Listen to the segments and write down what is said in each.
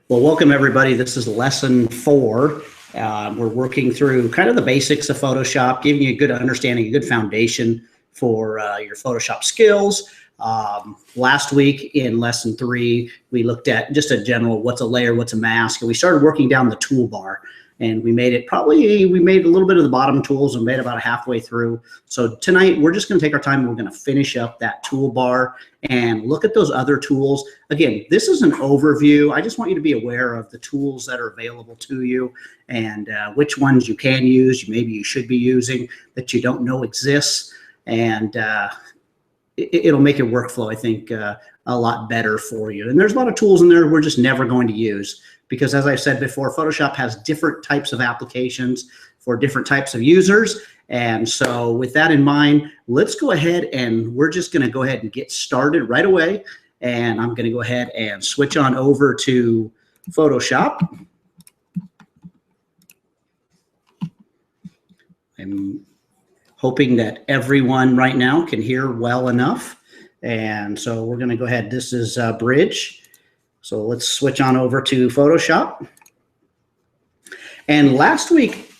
Well, welcome everybody. This is lesson 4. We're working through kind of the basics of Photoshop, giving you a good understanding, a good foundation for your Photoshop skills. Last week in lesson 3, we looked at just a general, what's a layer, what's a mask, and we started working down the toolbar. And we made a little bit of the bottom tools and made about halfway through. So tonight we're just going to take our time and we're going to finish up that toolbar and look at those other tools. Again, this is an overview. I just want you to be aware of the tools that are available to you and which ones you can use, maybe you should be using, that you don't know exists. And it'll make your workflow, I think, a lot better for you. And there's a lot of tools in there we're just never going to use. Because as I've said before, Photoshop has different types of applications for different types of users. And so with that in mind, let's go ahead and we're just going to go ahead and get started right away. And I'm going to go ahead and switch on over to Photoshop. I'm hoping that everyone right now can hear well enough. And so we're going to go ahead. This is Bridge. So let's switch on over to Photoshop. And last week,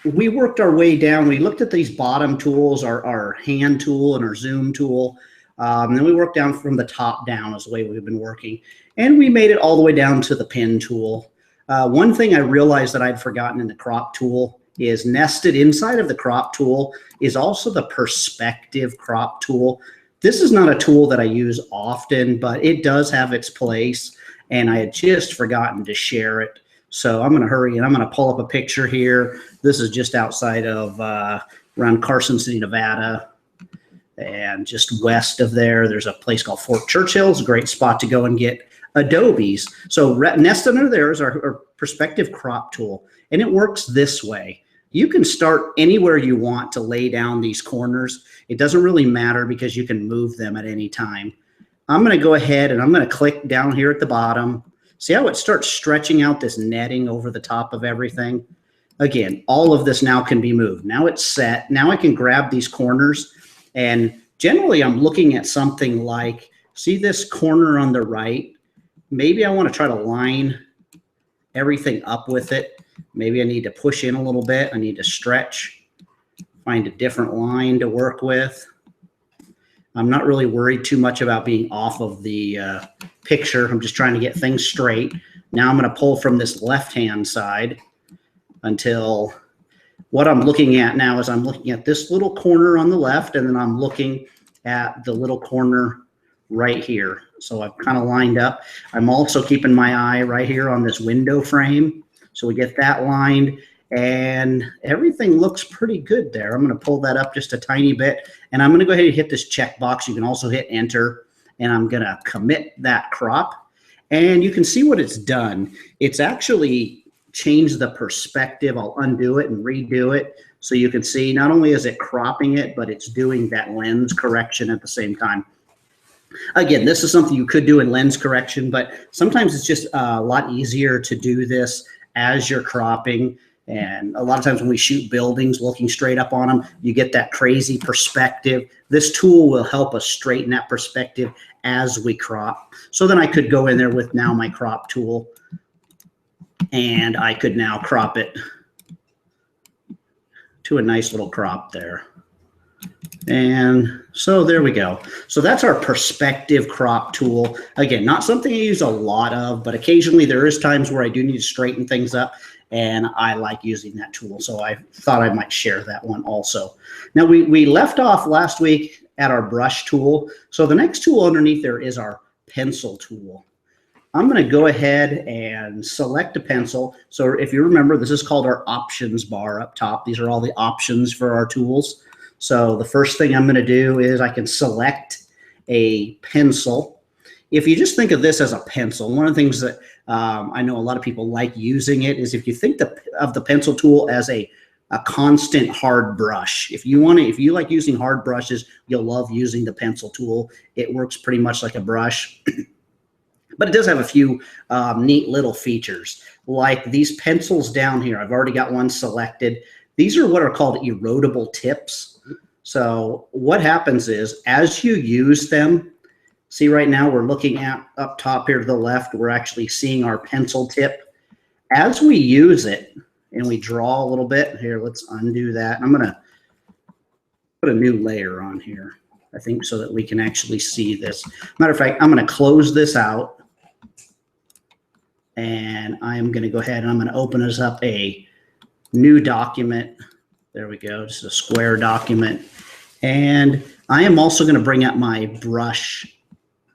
we worked our way down. We looked at these bottom tools, our hand tool and our zoom tool. Then we worked down from the top down is the way we've been working. And we made it all the way down to the pen tool. One thing I realized that I'd forgotten in the crop tool is nested inside of the crop tool is also the perspective crop tool. This is not a tool that I use often, but it does have its place. And I had just forgotten to share it. So I'm going to hurry and I'm going to pull up a picture here. This is just outside of around Carson City, Nevada. And just west of there's a place called Fort Churchill. It's a great spot to go and get Adobes. So nested under there is our perspective crop tool. And it works this way. You can start anywhere you want to lay down these corners. It doesn't really matter because you can move them at any time. I'm going to go ahead and I'm going to click down here at the bottom. See how it starts stretching out this netting over the top of everything? Again, all of this now can be moved. Now it's set. Now I can grab these corners. And generally, I'm looking at something like, see this corner on the right? Maybe I want to try to line everything up with it. Maybe I need to push in a little bit. I need to stretch, find a different line to work with. I'm not really worried too much about being off of the picture. I'm just trying to get things straight. Now I'm going to pull from this left-hand side until what I'm looking at now is I'm looking at this little corner on the left, and then I'm looking at the little corner right here. So I've kind of lined up. I'm also keeping my eye right here on this window frame. So we get that lined. And everything looks pretty good there. I'm going to pull that up just a tiny bit, and I'm going to go ahead and hit this checkbox. You can also hit enter, and I'm going to commit that crop. And you can see what it's done. It's actually changed the perspective. I'll undo it and redo it. So you can see not only is it cropping it, but it's doing that lens correction at the same time. Again, this is something you could do in lens correction, but sometimes it's just a lot easier to do this as you're cropping. And a lot of times when we shoot buildings looking straight up on them, you get that crazy perspective. This tool will help us straighten that perspective as we crop. So then I could go in there with now my crop tool, and I could now crop it to a nice little crop there. And so there we go. So that's our perspective crop tool. Again, not something I use a lot of, but occasionally there is times where I do need to straighten things up. And I like using that tool, so I thought I might share that one also. Now, we left off last week at our brush tool. So the next tool underneath there is our pencil tool. I'm going to go ahead and select a pencil. So if you remember, this is called our options bar up top. These are all the options for our tools. So the first thing I'm going to do is I can select a pencil. If you just think of this as a pencil, one of the things that I know a lot of people like using it is if you think of the pencil tool as a constant hard brush. If you like using hard brushes, you'll love using the pencil tool. It works pretty much like a brush, but it does have a few neat little features, like these pencils down here. I've already got one selected. These are what are called erodible tips. So what happens is as you use them, See, right now we're looking at up top here to the left, we're actually seeing our pencil tip. As we use it and we draw a little bit, here, let's undo that. I'm gonna put a new layer on here, I think, so that we can actually see this. Matter of fact, I'm gonna close this out and I'm gonna go ahead and I'm gonna open us up a new document. There we go, just a square document. And I am also gonna bring up my brush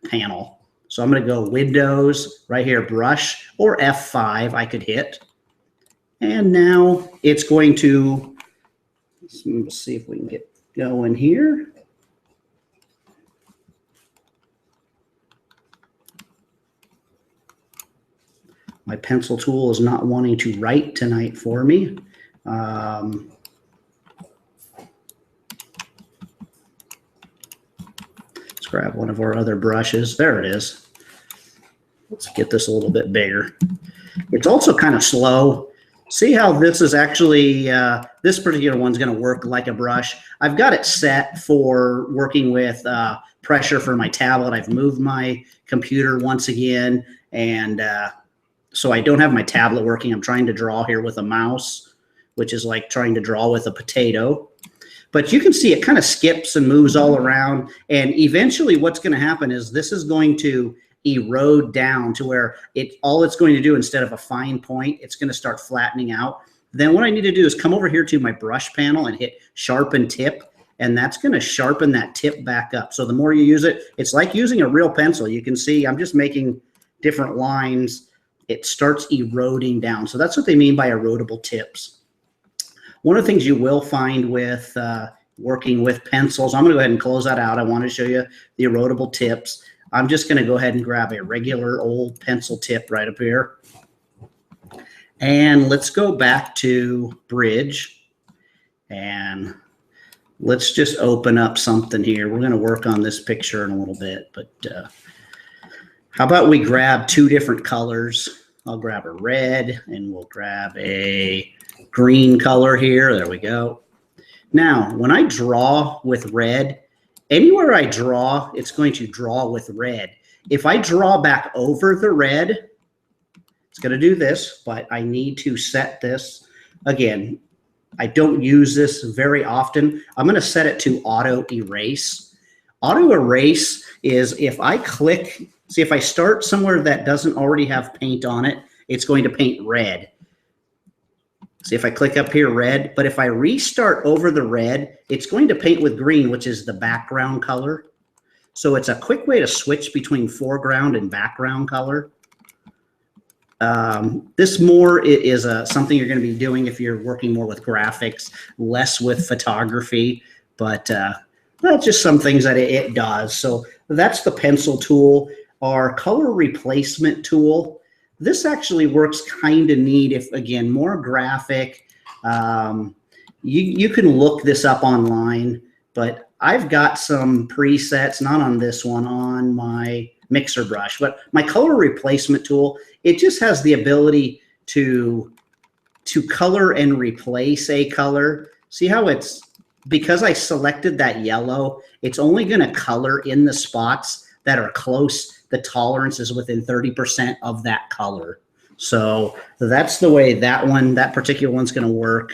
panel. So I'm going to go Windows, right here, brush, or F5 I could hit. And now it's going to, let's see if we can get going here. My pencil tool is not wanting to write tonight for me. Grab one of our other brushes. There it is. Let's get this a little bit bigger. It's also kind of slow. See how this is actually, this particular one's going to work like a brush. I've got it set for working with pressure for my tablet. I've moved my computer once again, and so I don't have my tablet working. I'm trying to draw here with a mouse, which is like trying to draw with a potato. But you can see it kind of skips and moves all around. And eventually what's going to happen is this is going to erode down to where all it's going to do, instead of a fine point, it's going to start flattening out. Then what I need to do is come over here to my brush panel and hit sharpen tip. And that's going to sharpen that tip back up. So the more you use it, it's like using a real pencil. You can see I'm just making different lines. It starts eroding down. So that's what they mean by erodible tips. One of the things you will find with working with pencils, I'm going to go ahead and close that out. I want to show you the erodible tips. I'm just going to go ahead and grab a regular old pencil tip right up here. And let's go back to Bridge. And let's just open up something here. We're going to work on this picture in a little bit. But how about we grab two different colors? I'll grab a red and we'll grab a green color here. There we go. Now, when I draw with red, anywhere I draw, it's going to draw with red. If I draw back over the red, it's going to do this, but I need to set this. Again, I don't use this very often. I'm going to set it to auto erase. Auto erase is if I click, see if I start somewhere that doesn't already have paint on it, it's going to paint red. See if I click up here, red, but if I restart over the red, it's going to paint with green, which is the background color. So it's a quick way to switch between foreground and background color. This more is something you're going to be doing if you're working more with graphics, less with photography, but that's just some things that it does. So that's the pencil tool. Our color replacement tool, this actually works kind of neat if, again, more graphic. You can look this up online, but I've got some presets, not on this one, on my mixer brush, but my color replacement tool, it just has the ability to color and replace a color. See how it's, because I selected that yellow, it's only going to color in the spots that are close. The tolerance is within 30% of that color. So that's the way that particular one's going to work.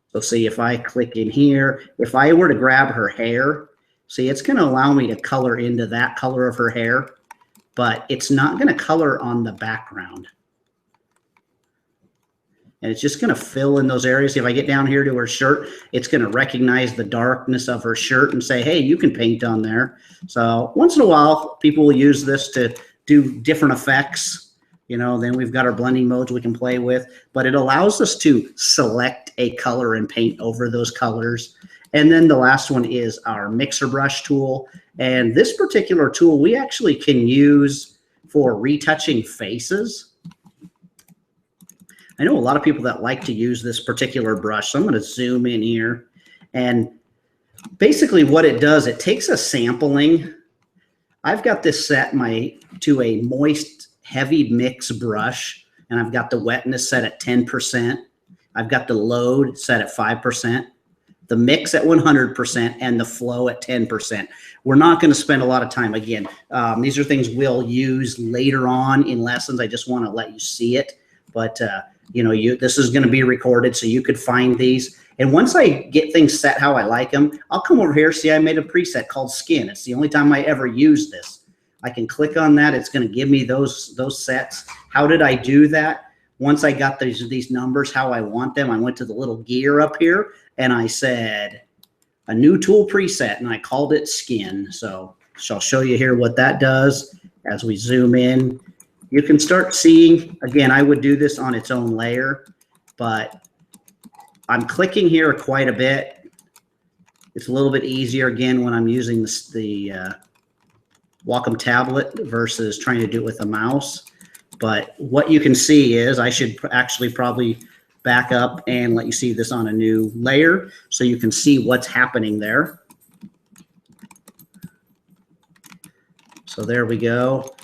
So see if I click in here, if I were to grab her hair, see, it's going to allow me to color into that color of her hair, but it's not going to color on the background. And it's just going to fill in those areas. If I get down here to her shirt, it's going to recognize the darkness of her shirt and say, hey, you can paint on there. So once in a while, people will use this to do different effects. You know, then we've got our blending modes we can play with, but it allows us to select a color and paint over those colors. And then the last one is our mixer brush tool. And this particular tool we actually can use for retouching faces. I know a lot of people that like to use this particular brush, so I'm going to zoom in here. And basically what it does, it takes a sampling. I've got this set to a moist, heavy mix brush, and I've got the wetness set at 10%. I've got the load set at 5%. the mix at 100%, and the flow at 10%. We're not going to spend a lot of time. Again, these are things we'll use later on in lessons. I just want to let you see it. But, this is going to be recorded, so you could find these. And once I get things set how I like them, I'll come over here. See, I made a preset called Skin. It's the only time I ever use this. I can click on that. It's going to give me those sets. How did I do that? Once I got these numbers how I want them, I went to the little gear up here and I said a new tool preset, and I called it Skin. So I'll show you here what that does as we zoom in. You can start seeing, again, I would do this on its own layer, but I'm clicking here quite a bit. It's a little bit easier, again, when I'm using the Wacom tablet versus trying to do it with a mouse. But what you can see is I should actually probably back up and let you see this on a new layer so you can see what's happening there. So there we go.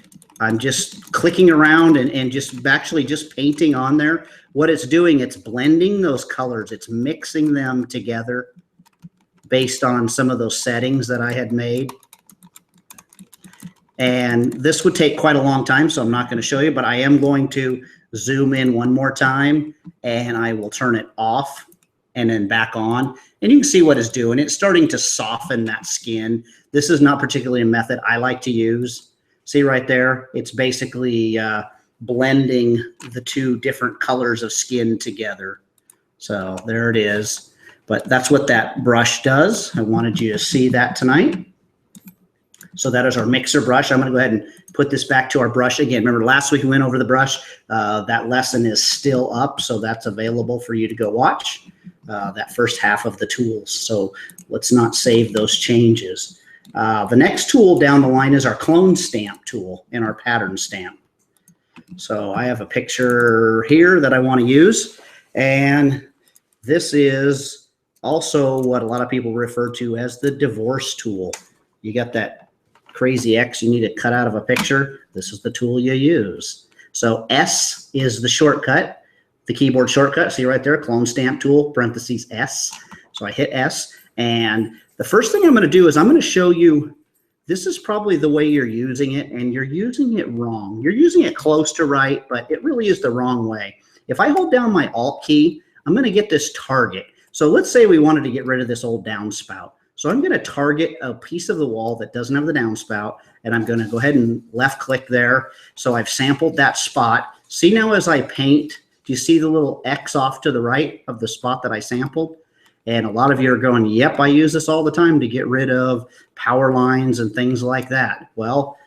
I'm just clicking around and just painting on there. What it's doing, it's blending those colors. It's mixing them together based on some of those settings that I had made. And this would take quite a long time, so I'm not going to show you, but I am going to zoom in one more time, and I will turn it off and then back on. And you can see what it's doing. It's starting to soften that skin. This is not particularly a method I like to use. See right there? It's basically blending the two different colors of skin together. So there it is. But that's what that brush does. I wanted you to see that tonight. So that is our mixer brush. I'm going to go ahead and put this back to our brush again. Remember last week we went over the brush. That lesson is still up, so that's available for you to go watch, that first half of the tools. So let's not save those changes. The next tool down the line is our clone stamp tool and our pattern stamp. So I have a picture here that I want to use, and this is also what a lot of people refer to as the divorce tool. You got that crazy X you need to cut out of a picture. This is the tool you use. So S is the shortcut, the keyboard shortcut. See right there, clone stamp tool, parentheses S. So I hit S, and the first thing I'm going to do is I'm going to show you, this is probably the way you're using it, and you're using it wrong. You're using it close to right, but it really is the wrong way. If I hold down my Alt key, I'm going to get this target. So let's say we wanted to get rid of this old downspout. So I'm going to target a piece of the wall that doesn't have the downspout, and I'm going to go ahead and left click there. So I've sampled that spot. See now as I paint, do you see the little X off to the right of the spot that I sampled? And a lot of you are going, yep, I use this all the time to get rid of power lines and things like that. Well,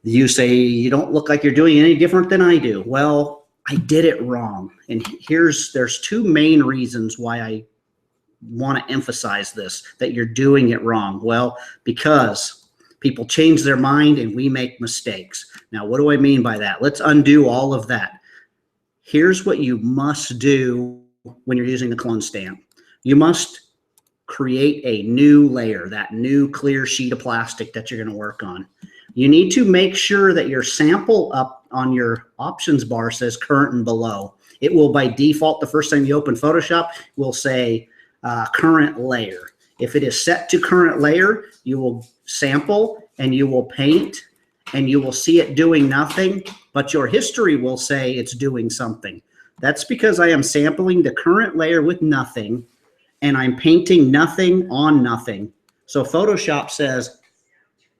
you say you don't look like you're doing any different than I do. Well, I did it wrong. And there's two main reasons why I want to emphasize this, that you're doing it wrong. Well, because people change their mind and we make mistakes. Now, what do I mean by that? Let's undo all of that. Here's what you must do when you're using the clone stamp. You must create a new layer, that new clear sheet of plastic that you're going to work on. You need to make sure that your sample up on your options bar says current and below. It will by default, the first time you open Photoshop, will say current layer. If it is set to current layer, you will sample and you will paint and you will see it doing nothing, but your history will say it's doing something. That's because I am sampling the current layer with nothing and I'm painting nothing on nothing. So Photoshop says,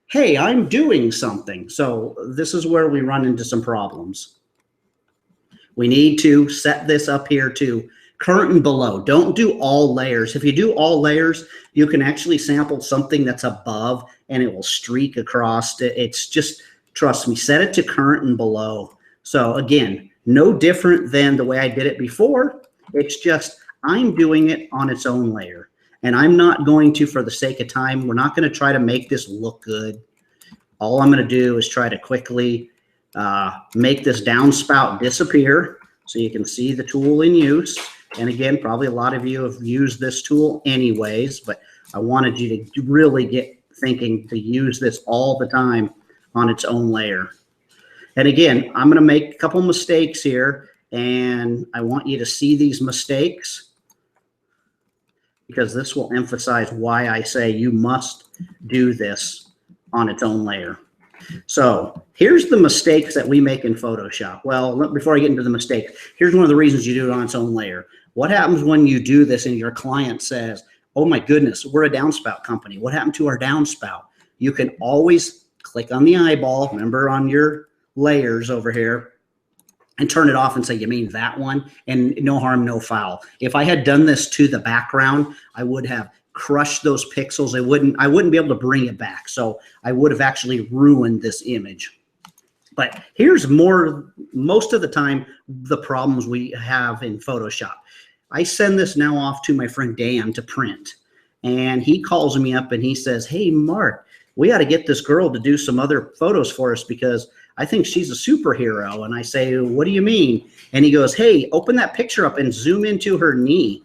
hey, I'm doing something. So this is where we run into some problems. We need to set this up here to current and below. Don't do all layers. If you do all layers, you can actually sample something that's above and it will streak across. It's just, trust me, set it to current and below. So again, no different than the way I did it before. It's just I'm doing it on its own layer. And I'm not going to, for the sake of time, we're not going to try to make this look good. All I'm going to do is try to quickly make this downspout disappear so you can see the tool in use. And again, probably a lot of you have used this tool anyways, but I wanted you to really get thinking to use this all the time on its own layer. And again, I'm going to make a couple mistakes here, and I want you to see these mistakes. because this will emphasize why I say you must do this on its own layer. So here's the mistakes that we make in Photoshop. Well, before I get into the mistakes, here's one of the reasons you do it on its own layer. What happens when you do this and your client says, oh my goodness, we're a downspout company. What happened to our downspout? You can always click on the eyeball, remember on your layers over here, and turn it off and say, you mean that one? And no harm, no foul. If I had done this to the background, I would have crushed those pixels. I wouldn't be able to bring it back. So I would have actually ruined this image. But here's most of the time, the problems we have in Photoshop. I send this now off to my friend Dan to print. And he calls me up and he says, hey, Mark, we got to get this girl to do some other photos for us because I think she's a superhero. And I say, what do you mean? And he goes, hey, open that picture up and zoom into her knee.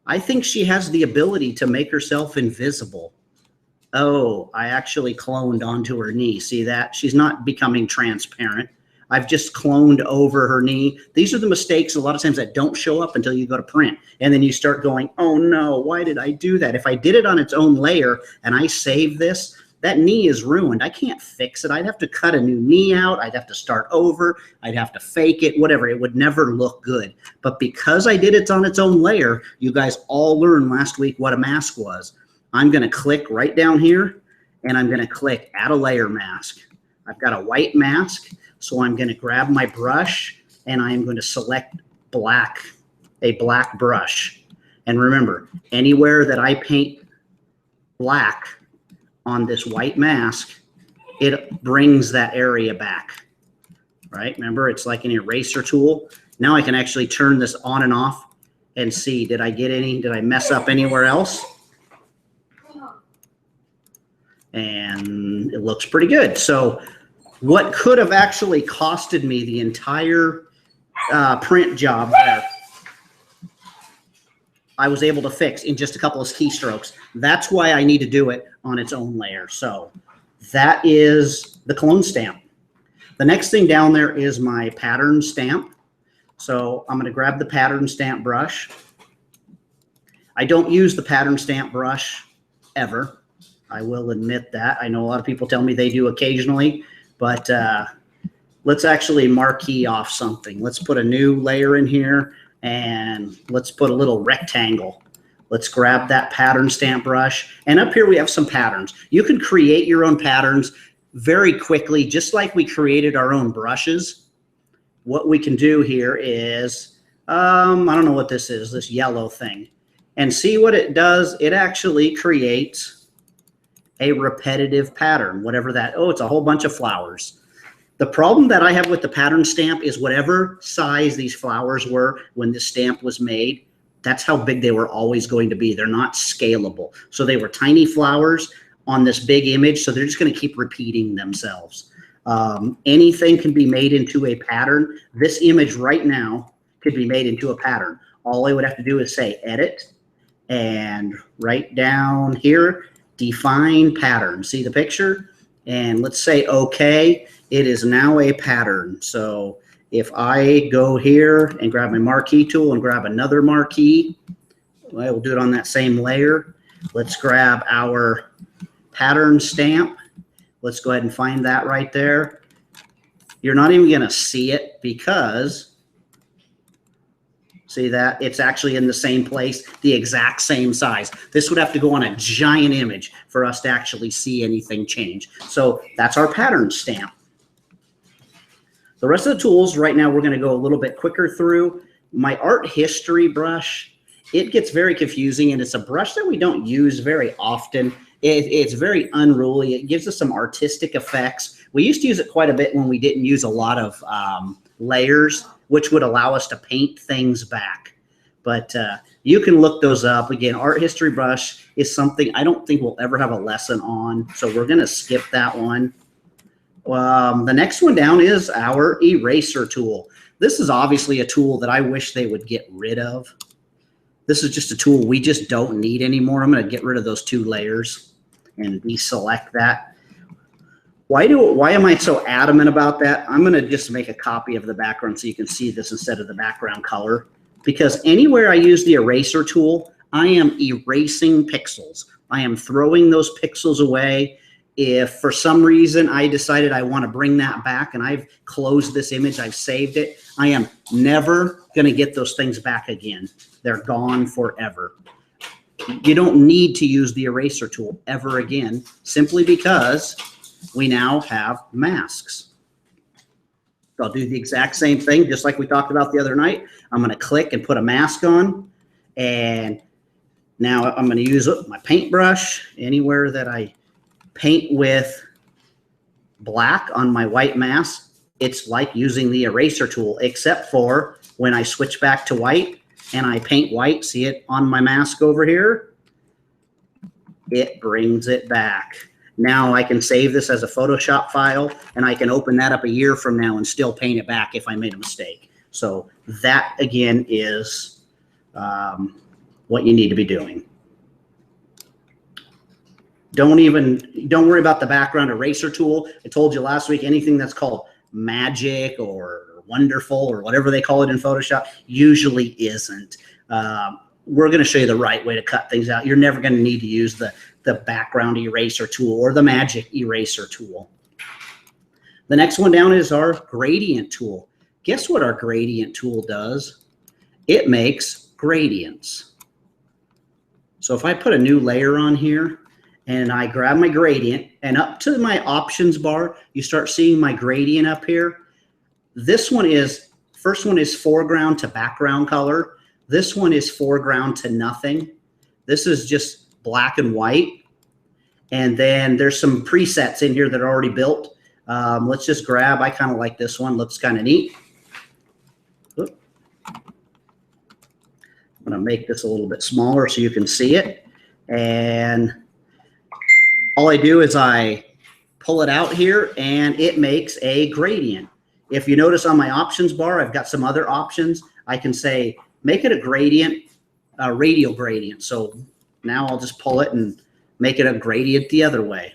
I think she has the ability to make herself invisible. Oh, I actually cloned onto her knee. See that? She's not becoming transparent. I've just cloned over her knee. These are the mistakes a lot of times that don't show up until you go to print. And then you start going, oh no, why did I do that? If I did it on its own layer and I save this, that knee is ruined. I can't fix it. I'd have to cut a new knee out. I'd have to start over. I'd have to fake it, whatever. It would never look good. But because I did it on its own layer, you guys all learned last week what a mask was. I'm going to click right down here and I'm going to click add a layer mask. I've got a white mask. So I'm going to grab my brush and I am going to select a black brush. And remember, anywhere that I paint black on this white mask, it brings that area back, right? Remember, it's like an eraser tool. Now I can actually turn this on and off and see, did I mess up anywhere else? And it looks pretty good. So what could have actually costed me the entire print job there, I was able to fix in just a couple of keystrokes. That's why I need to do it on its own layer. So that is the clone stamp. The next thing down there is my pattern stamp. So I'm going to grab the pattern stamp brush. I don't use the pattern stamp brush ever. I will admit that. I know a lot of people tell me they do occasionally, but let's actually marquee off something. Let's put a new layer in here and let's put a little rectangle. Let's grab that pattern stamp brush. And up here we have some patterns. You can create your own patterns very quickly, just like we created our own brushes. What we can do here is, I don't know what this is, this yellow thing. And see what it does? It actually creates a repetitive pattern, whatever that, oh, it's a whole bunch of flowers. The problem that I have with the pattern stamp is whatever size these flowers were when this stamp was made, that's how big they were always going to be. They're not scalable. So they were tiny flowers on this big image, so they're just going to keep repeating themselves. Anything can be made into a pattern. This image right now could be made into a pattern. All I would have to do is say edit and right down here, define pattern. See the picture? And let's say okay. It is now a pattern. So if I go here and grab my marquee tool and grab another marquee, I will do it on that same layer. Let's grab our pattern stamp. Let's go ahead and find that right there. You're not even going to see it because, see that? It's actually in the same place, the exact same size. This would have to go on a giant image for us to actually see anything change. So that's our pattern stamp. The rest of the tools right now we're going to go a little bit quicker through. My art history brush, it gets very confusing and it's a brush that we don't use very often. It's very unruly. It gives us some artistic effects. We used to use it quite a bit when we didn't use a lot of layers, which would allow us to paint things back. But you can look those up. Again, art history brush is something I don't think we'll ever have a lesson on. So we're going to skip that one. The next one down is our eraser tool. This is obviously a tool that I wish they would get rid of. This is just a tool we just don't need anymore. I'm going to get rid of those two layers and deselect that. Why am I so adamant about that? I'm going to just make a copy of the background so you can see this instead of the background color. Because anywhere I use the eraser tool, I am erasing pixels. I am throwing those pixels away. If for some reason I decided I want to bring that back and I've closed this image, I've saved it, I am never going to get those things back again. They're gone forever. You don't need to use the eraser tool ever again, simply because we now have masks. So I'll do the exact same thing, just like we talked about the other night. I'm going to click and put a mask on, and now I'm going to use my paintbrush anywhere that I paint with black on my white mask. It's like using the eraser tool, except for when I switch back to white and I paint white, see it on my mask over here, it brings it back. Now I can save this as a Photoshop file, and I can open that up a year from now and still paint it back if I made a mistake. So that, again, is what you need to be doing. Don't worry about the background eraser tool. I told you last week, anything that's called magic or wonderful or whatever they call it in Photoshop usually isn't. We're going to show you the right way to cut things out. You're never going to need to use the background eraser tool or the magic eraser tool. The next one down is our gradient tool. Guess what our gradient tool does? It makes gradients. So if I put a new layer on here and I grab my gradient, and up to my options bar, you start seeing my gradient up here. This one is, first one is foreground to background color. This one is foreground to nothing. This is just black and white. And then there's some presets in here that are already built. Let's just grab, I kind of like this one, looks kind of neat. I'm gonna make this a little bit smaller so you can see it. And all I do is I pull it out here and it makes a gradient. If you notice on my options bar, I've got some other options. I can say, make it a gradient, a radial gradient. So now I'll just pull it and make it a gradient the other way.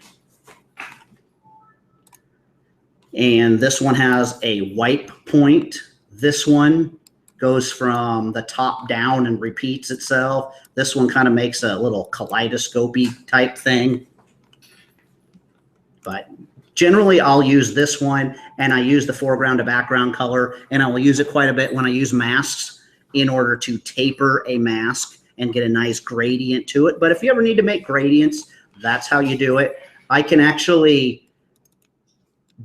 And this one has a wipe point. This one goes from the top down and repeats itself. This one kind of makes a little kaleidoscopy type thing. But generally I'll use this one, and I use the foreground to background color, and I will use it quite a bit when I use masks in order to taper a mask and get a nice gradient to it. But if you ever need to make gradients, that's how you do it. I can actually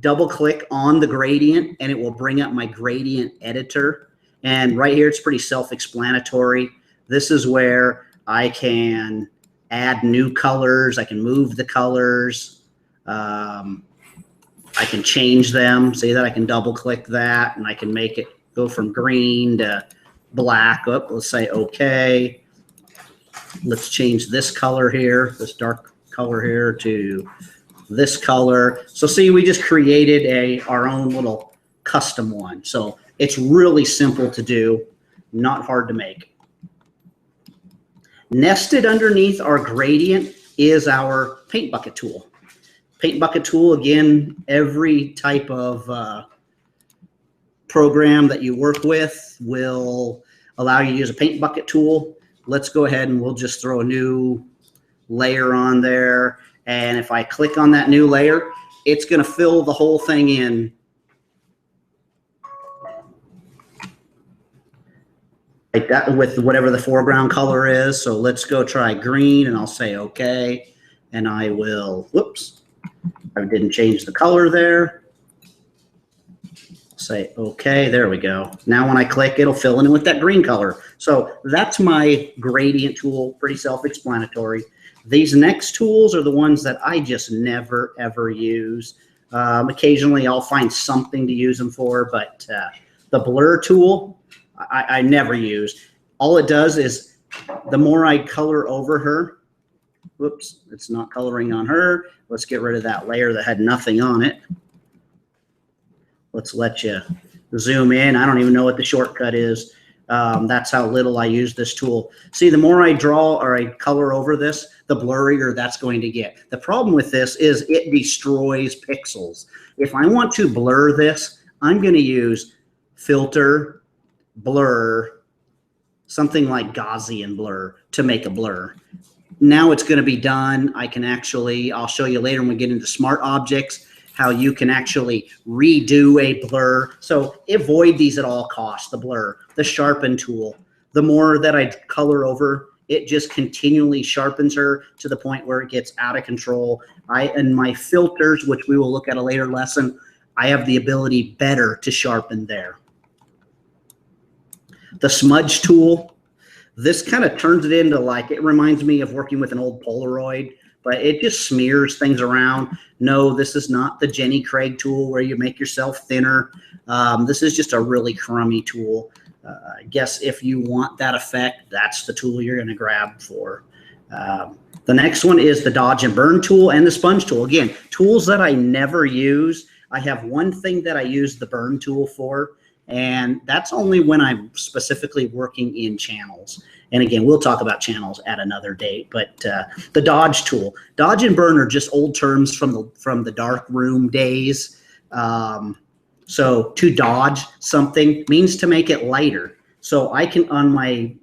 double click on the gradient and it will bring up my gradient editor. And right here, it's pretty self-explanatory. This is where I can add new colors. I can move the colors. I can change them. See that? I can double click that and I can make it go from green to black. Oh, let's say okay. Let's change this color here, this dark color here, to this color. So see, we just created our own little custom one. So it's really simple to do, not hard to make. Nested underneath our gradient is our paint bucket tool. Paint bucket tool, again, every type of program that you work with will allow you to use a paint bucket tool. Let's go ahead and we'll just throw a new layer on there. And if I click on that new layer, it's going to fill the whole thing in. Like that, with whatever the foreground color is. So let's go try green, and I'll say okay. And I will, whoops, I didn't change the color there. Say okay, there we go. Now when I click, it'll fill in with that green color. So that's my gradient tool, pretty self-explanatory. These next tools are the ones that I just never ever use. Occasionally I'll find something to use them for, but the blur tool, I never use. All it does is the more I color over her, whoops, it's not coloring on her. Let's get rid of that layer that had nothing on it. Let's let you zoom in. I don't even know what the shortcut is. That's how little I use this tool. See, the more I draw or I color over this, the blurrier that's going to get. The problem with this is it destroys pixels. If I want to blur this, I'm going to use filter, blur, something like Gaussian blur to make a blur. Now it's going to be done. I'll show you later when we get into smart objects, how you can actually redo a blur. So avoid these at all costs, the blur, the sharpen tool. The more that I color over, it just continually sharpens her to the point where it gets out of control. And my filters, which we will look at a later lesson, I have the ability better to sharpen there. The smudge tool, this kind of turns it into like, it reminds me of working with an old Polaroid, but it just smears things around. No, this is not the Jenny Craig tool where you make yourself thinner. This is just a really crummy tool. I guess if you want that effect, that's the tool you're going to grab for. The next one is the dodge and burn tool and the sponge tool. Again, tools that I never use. I have one thing that I use the burn tool for, and that's only when I'm specifically working in channels. And again, we'll talk about channels at another date, but the dodge tool. Dodge and burn are just old terms from the dark room days. So to dodge something means to make it lighter. So I can, on my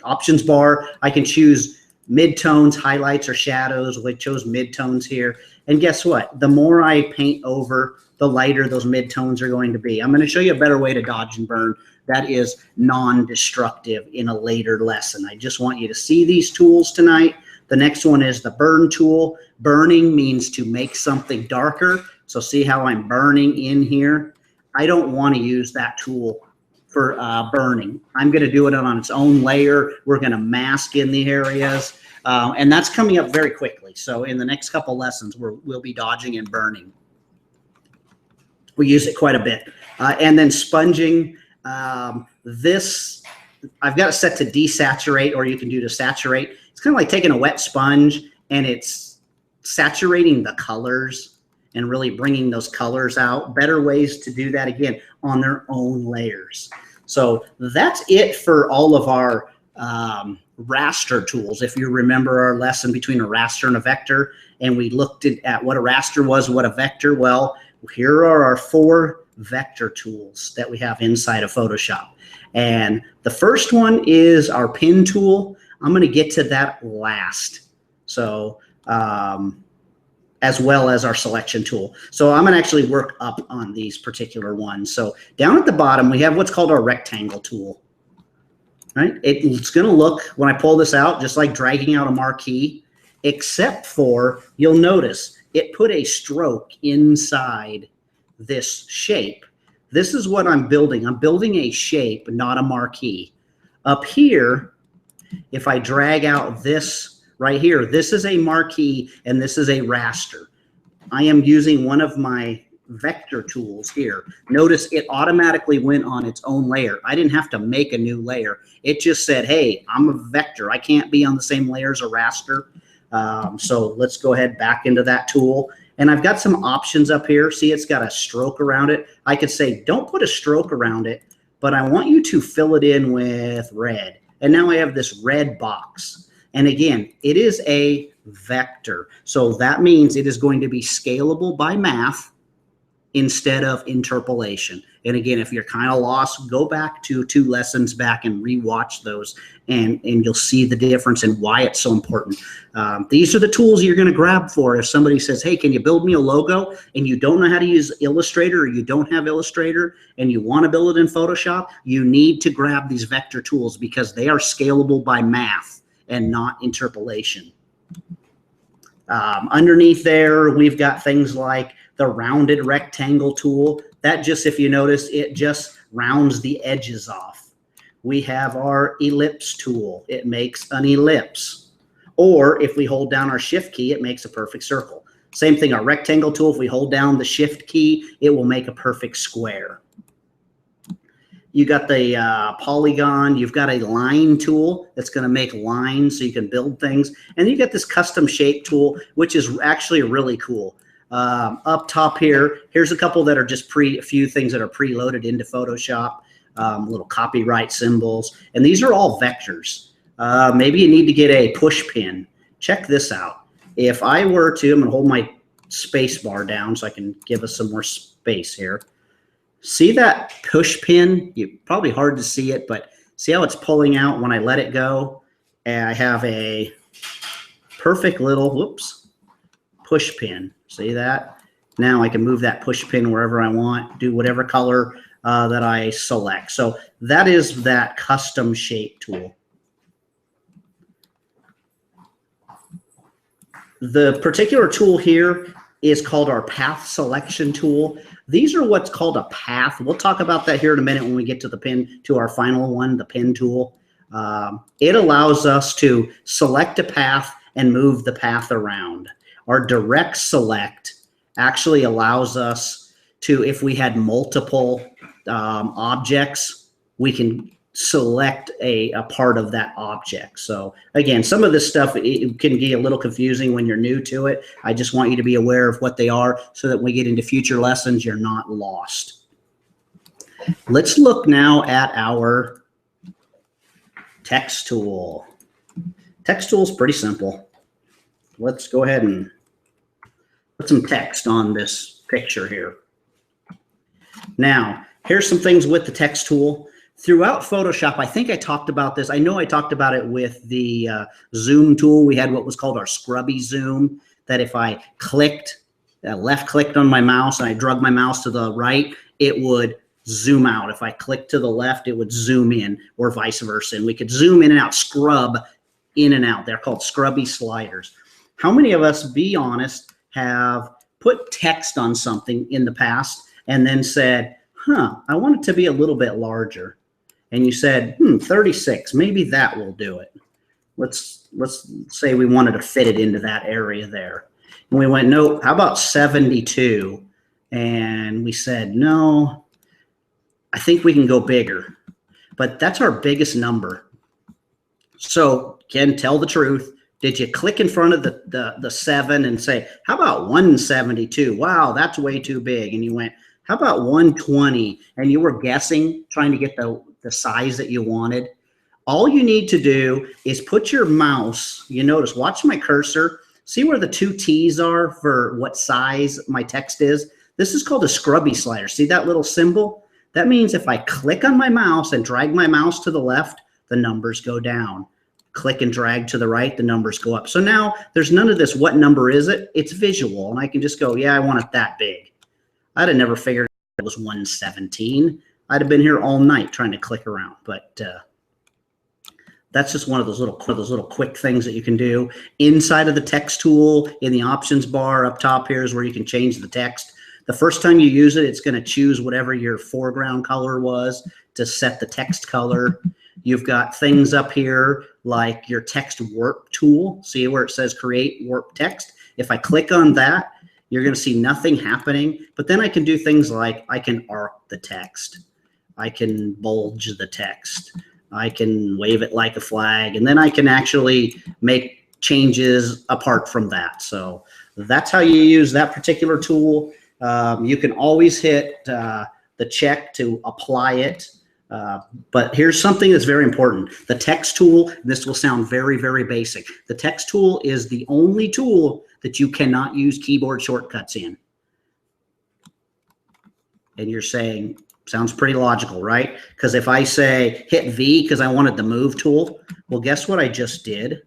options bar, I can choose midtones, highlights, or shadows. We chose midtones here. And guess what? The more I paint over, the lighter those midtones are going to be. I'm going to show you a better way to dodge and burn that is non-destructive in a later lesson. I just want you to see these tools tonight. The next one is the burn tool. Burning means to make something darker. So see how I'm burning in here? I don't want to use that tool for burning. I'm going to do it on its own layer. We're going to mask in the areas. And that's coming up very quickly. So in the next couple lessons, we'll be dodging and burning. We use it quite a bit. And then sponging. This, I've got it set to desaturate, or you can do to saturate. It's kind of like taking a wet sponge and it's saturating the colors and really bringing those colors out. Better ways to do that, again, on their own layers. So that's it for all of our raster tools. If you remember our lesson between a raster and a vector, and we looked at what a raster was, what a vector, well, here are our 4 vector tools that we have inside of Photoshop. And the first one is our pin tool. I'm going to get to that last. So as well as our selection tool. So I'm going to actually work up on these particular ones. So down at the bottom, we have what's called our rectangle tool. Right? It's going to look, when I pull this out, just like dragging out a marquee, except for, you'll notice, it put a stroke inside this shape. This is what I'm building. I'm building a shape, not a marquee. Up here, if I drag out this right here, this is a marquee and this is a raster. I am using one of my vector tools here. Notice it automatically went on its own layer. I didn't have to make a new layer. It just said, hey, I'm a vector. I can't be on the same layer as a raster. So let's go ahead back into that tool. And I've got some options up here. See, it's got a stroke around it. I could say, don't put a stroke around it, but I want you to fill it in with red. And now I have this red box. And again, it is a vector. So that means it is going to be scalable by math instead of interpolation. And again, if you're kind of lost, go back to 2 lessons back and rewatch those, and you'll see the difference and why it's so important. These are the tools you're going to grab for if somebody says, hey, can you build me a logo, and you don't know how to use Illustrator, or you don't have Illustrator and you want to build it in Photoshop, you need to grab these vector tools because they are scalable by math and not interpolation. Underneath there, we've got things like the rounded rectangle tool. That just, if you notice, it just rounds the edges off. We have our ellipse tool. It makes an ellipse. Or if we hold down our shift key, it makes a perfect circle. Same thing, our rectangle tool, if we hold down the shift key, it will make a perfect square. You got the polygon. You've got a line tool that's going to make lines so you can build things. And you got this custom shape tool, which is actually really cool. Up top here, here's a couple that are just a few things that are preloaded into Photoshop, little copyright symbols, and these are all vectors. Maybe you need to get a push pin. Check this out. If I were to, I'm going to hold my space bar down so I can give us some more space here. See that push pin? Probably hard to see it, but See how it's pulling out when I let it go? And I have a perfect little, whoops, push pin. See that? Now I can move that push pin wherever I want, do whatever color that I select. So that is that custom shape tool. The particular tool here is called our path selection tool. These are what's called a path. We'll talk about that here in a minute when we get to the pin, to our final one, the pin tool. It allows us to select a path and move the path around. Our direct select actually allows us to, if we had multiple objects, we can select a part of that object. So again, some of this stuff, it can get a little confusing when you're new to it. I just want you to be aware of what they are so that when we get into future lessons, you're not lost. Let's look now at our text tool. Text tool is pretty simple. Let's go ahead and put some text on this picture here. Now, here's some things with the text tool. Throughout Photoshop, I think I talked about this. I know I talked about it with the zoom tool. We had what was called our scrubby zoom, that if I clicked, left clicked on my mouse and I drug my mouse to the right, it would zoom out. If I clicked to the left, it would zoom in, or vice versa. And we could zoom in and out, scrub in and out. They're called scrubby sliders. How many of us, be honest, have put text on something in the past and then said, I want it to be a little bit larger? And you said, 36, maybe that will do it. Let's say we wanted to fit it into that area there. And we went, no, how about 72? And we said, no, I think we can go bigger. But that's our biggest number. So, Ken, tell the truth. Did you click in front of the 7 and say, how about 172? Wow, that's way too big. And you went, how about 120? And you were guessing, trying to get the size that you wanted. All you need to do is put your mouse, you notice, watch my cursor, see where the 2 T's are for what size my text is? This is called a scrubby slider. See that little symbol? That means if I click on my mouse and drag my mouse to the left, the numbers go down. Click and drag to the right, the numbers go up. So now there's none of this, what number is it? It's visual, and I can just go, yeah, I want it that big. I'd have never figured it was 117. I'd have been here all night trying to click around, but that's just one of those little quick things that you can do. Inside of the text tool, in the options bar up top here is where you can change the text. The first time you use it, it's going to choose whatever your foreground color was to set the text color. You've got things up here like your text warp tool. See where it says create warp text? If I click on that, you're going to see nothing happening, but then I can do things like I can arc the text. I can bulge the text. I can wave it like a flag, and then I can actually make changes apart from that. So that's how you use that particular tool. You can always hit the check to apply it. But here's something that's very important. The text tool, this will sound very, very basic. The text tool is the only tool that you cannot use keyboard shortcuts in. And you're saying, sounds pretty logical, right? Because if I say hit V because I wanted the move tool, well, guess what I just did?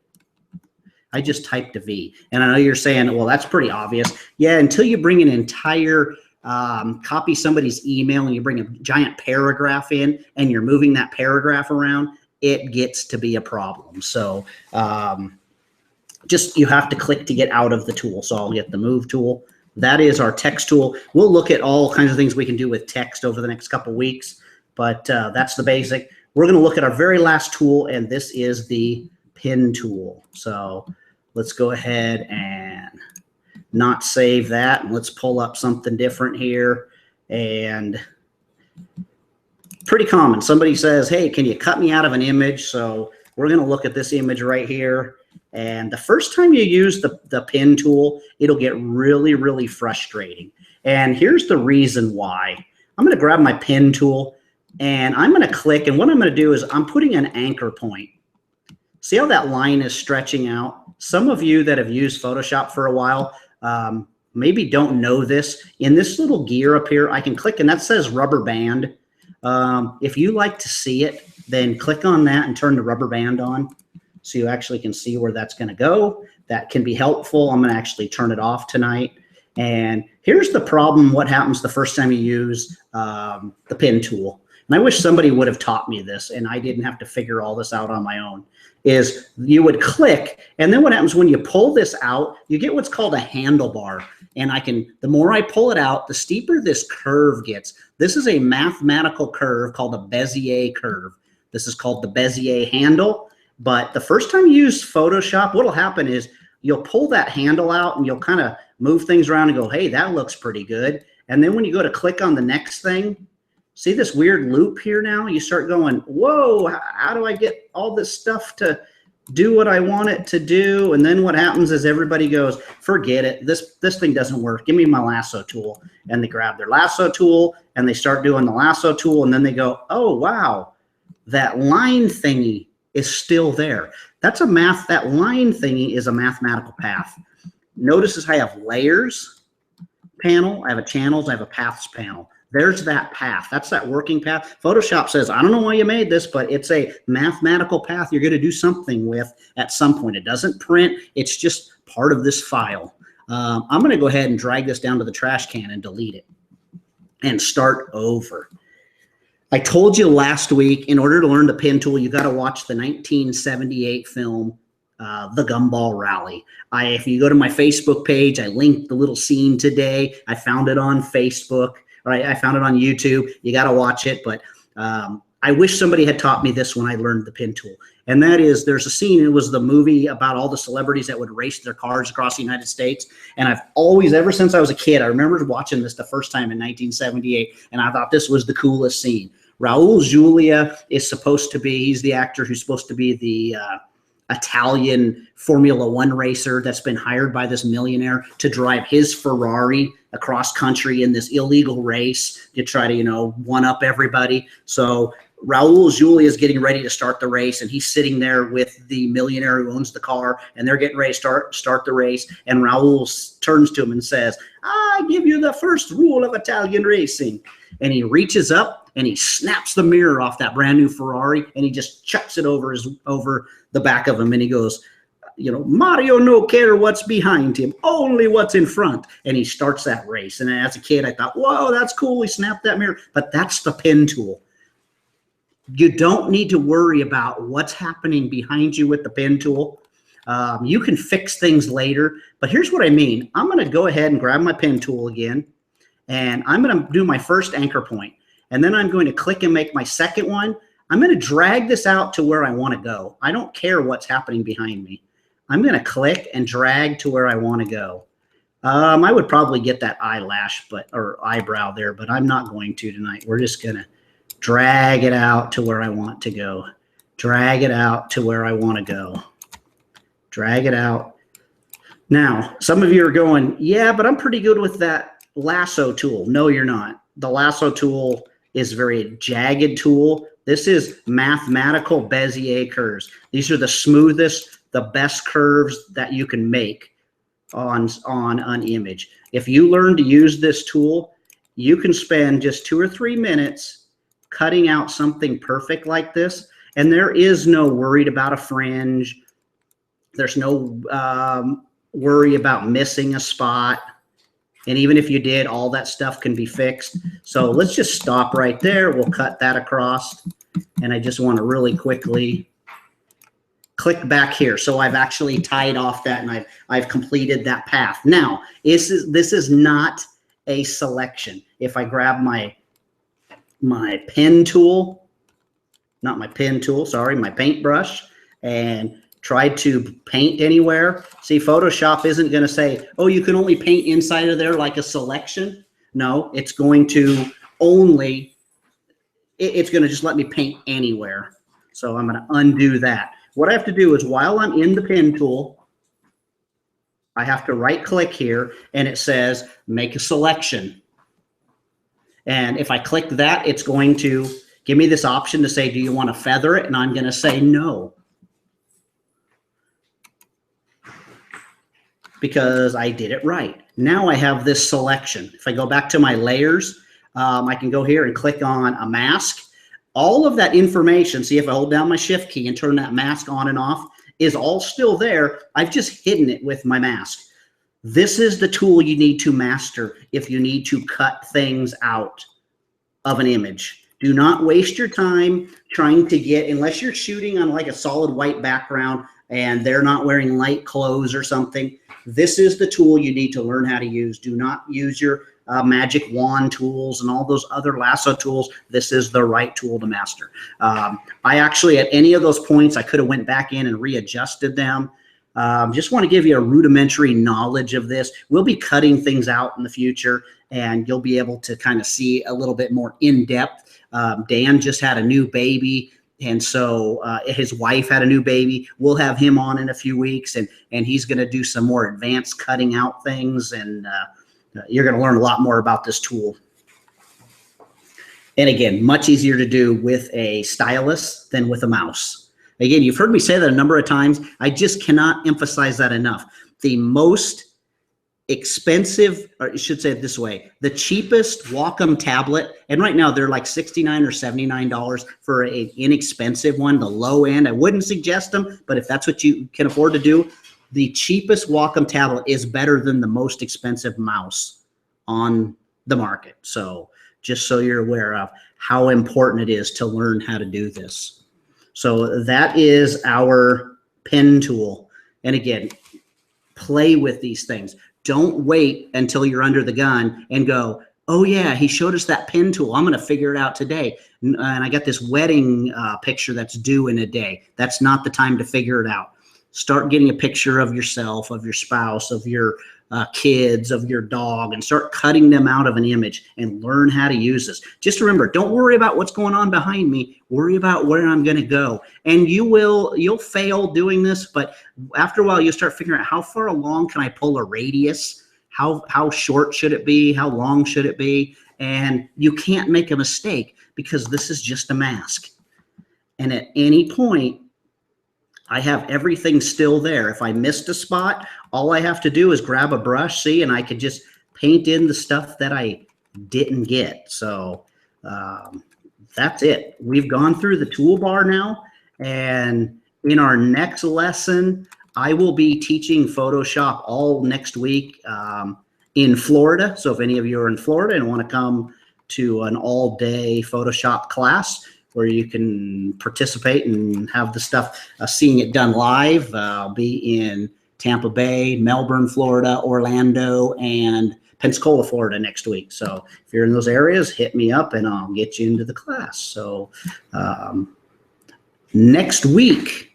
I just typed a V. And I know you're saying, well, that's pretty obvious. Yeah, until you bring an entire copy somebody's email and you bring a giant paragraph in and you're moving that paragraph around, it gets to be a problem. So just you have to click to get out of the tool. So I'll get the move tool. That is our text tool. We'll look at all kinds of things we can do with text over the next couple weeks, but that's the basic. We're going to look at our very last tool, and this is the pin tool. So let's go ahead and not save that. Let's pull up something different here. And pretty common. Somebody says, hey, can you cut me out of an image? So we're going to look at this image right here. And the first time you use the pin tool, it'll get really, really frustrating. And here's the reason why. I'm going to grab my pin tool and I'm going to click. And what I'm going to do is I'm putting an anchor point. See how that line is stretching out? Some of you that have used Photoshop for a while maybe don't know this. In this little gear up here, I can click and that says rubber band. If you like to see it, then click on that and turn the rubber band on so you actually can see where that's going to go. That can be helpful. I'm going to actually turn it off tonight. And here's the problem, what happens the first time you use the pen tool. And I wish somebody would have taught me this and I didn't have to figure all this out on my own, is you would click, and then what happens when you pull this out, you get what's called a handlebar. And the more I pull it out, the steeper this curve gets. This is a mathematical curve called a Bezier curve. This is called the Bezier handle. But the first time you use Photoshop, what'll happen is you'll pull that handle out and you'll kind of move things around and go, hey, that looks pretty good. And then when you go to click on the next thing, see this weird loop here now? You start going, whoa, how do I get all this stuff to do what I want it to do? And then what happens is everybody goes, forget it. This thing doesn't work. Give me my lasso tool. And they grab their lasso tool and they start doing the lasso tool. And then they go, oh, wow, that line thingy is still there. That line thingy is a mathematical path. Notice as I have layers panel, I have a channels, I have a paths panel. There's that path. That's that working path. Photoshop says, I don't know why you made this, but it's a mathematical path you're going to do something with at some point. It doesn't print. It's just part of this file. I'm going to go ahead and drag this down to the trash can and delete it and start over. I told you last week, in order to learn the pen tool, you got to watch the 1978 film, The Gumball Rally. If you go to my Facebook page, I linked the little scene today. I found it on Facebook. Right, I found it on YouTube. You got to watch it, but I wish somebody had taught me this when I learned the pen tool. And that is, there's a scene, it was the movie about all the celebrities that would race their cars across the United States. And I've always, ever since I was a kid, I remember watching this the first time in 1978, and I thought this was the coolest scene. Raul Julia is supposed to be, he's the actor who's supposed to be the Italian Formula One racer that's been hired by this millionaire to drive his Ferrari across country in this illegal race to try to, one up everybody. So Raul Julia is getting ready to start the race, and he's sitting there with the millionaire who owns the car, and they're getting ready to start the race. And Raul turns to him and says, I give you the first rule of Italian racing. And he reaches up and he snaps the mirror off that brand new Ferrari, and he just chucks it over the back of him. And he goes, Mario no care what's behind him, only what's in front. And he starts that race. And as a kid, I thought, whoa, that's cool. He snapped that mirror. But that's the pen tool. You don't need to worry about what's happening behind you with the pen tool. You can fix things later. But here's what I mean. I'm going to go ahead and grab my pen tool again. And I'm going to do my first anchor point. And then I'm going to click and make my second one. I'm going to drag this out to where I want to go. I don't care what's happening behind me. I'm going to click and drag to where I want to go. I would probably get that eyelash or eyebrow there, but I'm not going to tonight. We're just going to drag it out to where I want to go. Drag it out to where I want to go. Drag it out. Now, some of you are going, yeah, but I'm pretty good with that lasso tool. No, you're not. The lasso tool is a very jagged tool. This is mathematical Bezier curves. These are the smoothest, the best curves that you can make on an image. If you learn to use this tool, you can spend just 2 or 3 minutes cutting out something perfect like this. And there is no worried about a fringe. There's no worry about missing a spot. And even if you did, all that stuff can be fixed. So let's just stop right there. We'll cut that across. And I just want to really quickly click back here. So I've actually tied off that, and I've completed that path. Now, this is not a selection. If I grab my pen tool, not my pen tool, sorry, my paintbrush, and try to paint anywhere. See, Photoshop isn't going to say, oh, you can only paint inside of there like a selection. No, it's going to it's going to just let me paint anywhere. So I'm going to undo that. What I have to do is, while I'm in the pen tool, I have to right click here, and it says make a selection. And if I click that, it's going to give me this option to say, do you want to feather it? And I'm going to say no, because I did it right. Now I have this selection. If I go back to my layers, I can go here and click on a mask. All of that information, see if I hold down my shift key and turn that mask on and off, is all still there. I've just hidden it with my mask. This is the tool you need to master if you need to cut things out of an image. Do not waste your time trying to get, unless you're shooting on like a solid white background and they're not wearing light clothes or something, this is the tool you need to learn how to use. Do not use your magic wand tools and all those other lasso tools. This is the right tool to master. I actually, at any of those points, I could have went back in and readjusted them. Just want to give you a rudimentary knowledge of this. We'll be cutting things out in the future, and you'll be able to kind of see a little bit more in depth. Dan just had a new baby, and so his wife had a new baby. We'll have him on in a few weeks, and he's going to do some more advanced cutting out things, and you're going to learn a lot more about this tool. And again, much easier to do with a stylus than with a mouse. Again, you've heard me say that a number of times. I just cannot emphasize that enough. The most expensive, or I should say it this way, the cheapest Wacom tablet, and right now they're like $69 or $79 for an inexpensive one, the low end. I wouldn't suggest them, but if that's what you can afford to do, the cheapest Wacom tablet is better than the most expensive mouse on the market. So just so you're aware of how important it is to learn how to do this. So that is our pen tool. And again, play with these things. Don't wait until you're under the gun and go, oh yeah, he showed us that pen tool. I'm going to figure it out today. And I got this wedding picture that's due in a day. That's not the time to figure it out. Start getting a picture of yourself, of your spouse, of your kids, of your dog, and start cutting them out of an image and learn how to use this. Just remember, don't worry about what's going on behind me. Worry about where I'm going to go. And you'll fail doing this, but after a while, you'll start figuring out how far along can I pull a radius? How short should it be? How long should it be? And you can't make a mistake because this is just a mask. And at any point, I have everything still there. If I missed a spot, all I have to do is grab a brush, see, and I could just paint in the stuff that I didn't get. So that's it. We've gone through the toolbar now, and in our next lesson, I will be teaching Photoshop all next week in Florida. So if any of you are in Florida and want to come to an all-day Photoshop class, where you can participate and have the stuff, seeing it done live. I'll be in Tampa Bay, Melbourne, Florida, Orlando, and Pensacola, Florida next week. So if you're in those areas, hit me up and I'll get you into the class. So next week,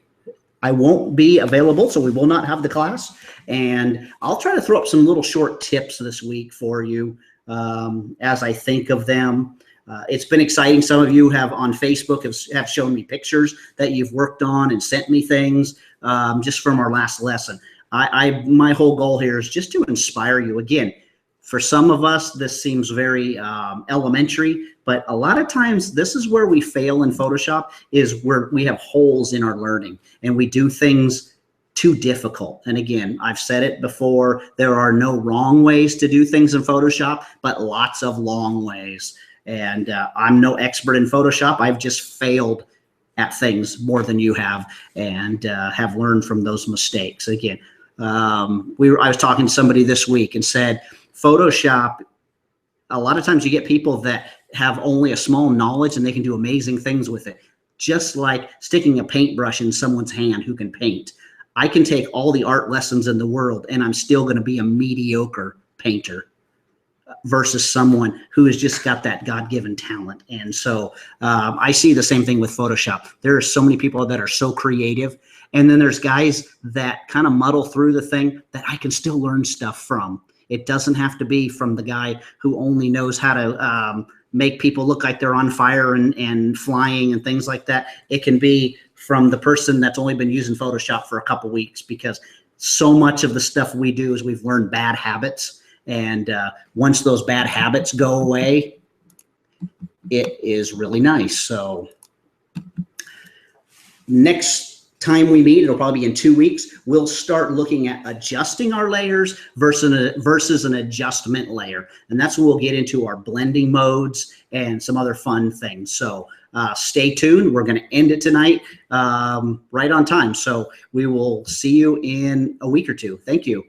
I won't be available, so we will not have the class. And I'll try to throw up some little short tips this week for you as I think of them. It's been exciting. Some of you have on Facebook have shown me pictures that you've worked on and sent me things just from our last lesson. My whole goal here is just to inspire you. Again, for some of us, this seems very elementary, but a lot of times this is where we fail in Photoshop, is where we have holes in our learning and we do things too difficult. And again, I've said it before, there are no wrong ways to do things in Photoshop, but lots of long ways. And I'm no expert in Photoshop. I've just failed at things more than you have, and have learned from those mistakes. Again, I was talking to somebody this week and said, Photoshop, a lot of times you get people that have only a small knowledge and they can do amazing things with it. Just like sticking a paintbrush in someone's hand who can paint. I can take all the art lessons in the world and I'm still going to be a mediocre painter versus someone who has just got that God-given talent. And so I see the same thing with Photoshop. There are so many people that are so creative. And then there's guys that kind of muddle through the thing that I can still learn stuff from. It doesn't have to be from the guy who only knows how to make people look like they're on fire and flying and things like that. It can be from the person that's only been using Photoshop for a couple weeks, because so much of the stuff we do is we've learned bad habits. And once those bad habits go away, it is really nice. So next time we meet, it'll probably be in 2 weeks, we'll start looking at adjusting our layers versus an adjustment layer. And that's where we'll get into our blending modes and some other fun things. So stay tuned. We're going to end it tonight right on time. So we will see you in a week or two. Thank you.